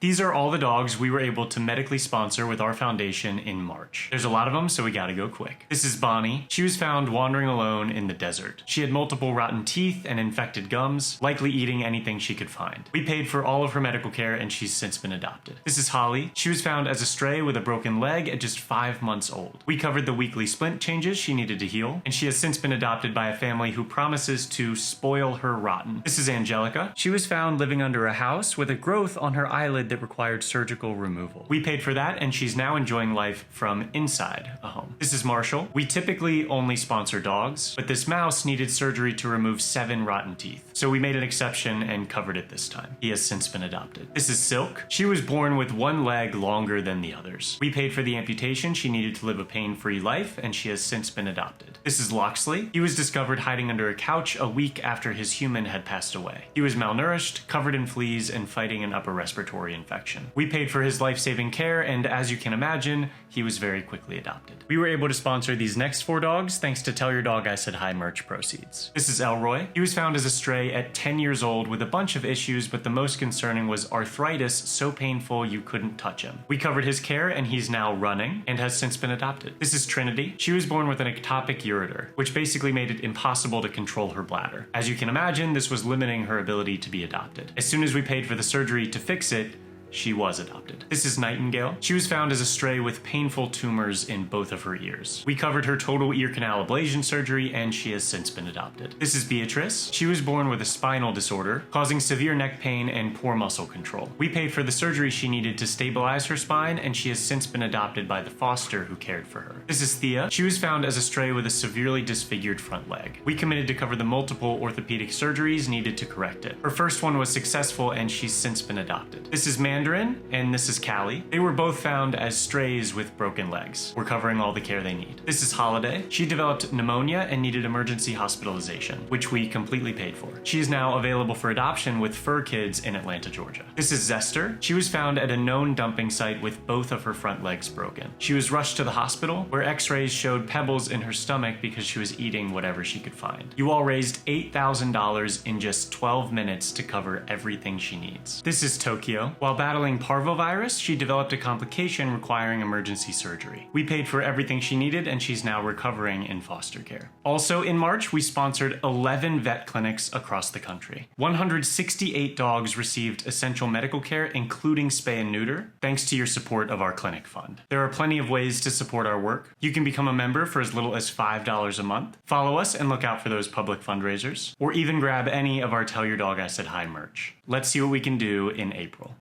These are all the dogs we were able to medically sponsor with our foundation in March. There's a lot of them, so we gotta go quick. This is Bonnie. She was found wandering alone in the desert. She had multiple rotten teeth and infected gums, likely eating anything she could find. We paid for all of her medical care and she's since been adopted. This is Holly. She was found as a stray with a broken leg at just 5 months old. We covered the weekly splint changes she needed to heal, and she has since been adopted by a family who promises to spoil her rotten. This is Angelica. She was found living under a house with a growth on her eyelid that required surgical removal. We paid for that and she's now enjoying life from inside a home. This is Marshall. We typically only sponsor dogs, but this mouse needed surgery to remove 7 rotten teeth. So we made an exception and covered it this time. He has since been adopted. This is Silk. She was born with one leg longer than the others. We paid for the amputation she needed to live a pain-free life, and she has since been adopted. This is Loxley. He was discovered hiding under a couch a week after his human had passed away. He was malnourished, covered in fleas, and fighting an upper respiratory infection. We paid for his life-saving care, and as you can imagine, he was very quickly adopted. We were able to sponsor these next 4 dogs thanks to Tell Your Dog I Said Hi merch proceeds. This is Elroy. He was found as a stray at 10 years old with a bunch of issues, but the most concerning was arthritis so painful you couldn't touch him. We covered his care and he's now running and has since been adopted. This is Trinity. She was born with an ectopic ureter, which basically made it impossible to control her bladder. As you can imagine, this was limiting her ability to be adopted. As soon as we paid for the surgery to fix it, she was adopted. This is Nightingale. She was found as a stray with painful tumors in both of her ears. We covered her total ear canal ablation surgery and she has since been adopted. This is Beatrice. She was born with a spinal disorder, causing severe neck pain and poor muscle control. We paid for the surgery she needed to stabilize her spine and she has since been adopted by the foster who cared for her. This is Thea. She was found as a stray with a severely disfigured front leg. We committed to cover the multiple orthopedic surgeries needed to correct it. Her first one was successful and she's since been adopted. This is Mandarin, and this is Callie. They were both found as strays with broken legs. We're covering all the care they need. This is Holiday. She developed pneumonia and needed emergency hospitalization, which we completely paid for. She is now available for adoption with Fur Kids in Atlanta, Georgia. This is Zester. She was found at a known dumping site with both of her front legs broken. She was rushed to the hospital, where x-rays showed pebbles in her stomach because she was eating whatever she could find. You all raised $8,000 in just 12 minutes to cover everything she needs. This is Tokyo. While battling parvovirus, she developed a complication requiring emergency surgery. We paid for everything she needed and she's now recovering in foster care. Also in March, we sponsored 11 vet clinics across the country. 168 dogs received essential medical care, including spay and neuter, thanks to your support of our clinic fund. There are plenty of ways to support our work. You can become a member for as little as $5 a month, follow us and look out for those public fundraisers, or even grab any of our Tell Your Dog I Said Hi merch. Let's see what we can do in April.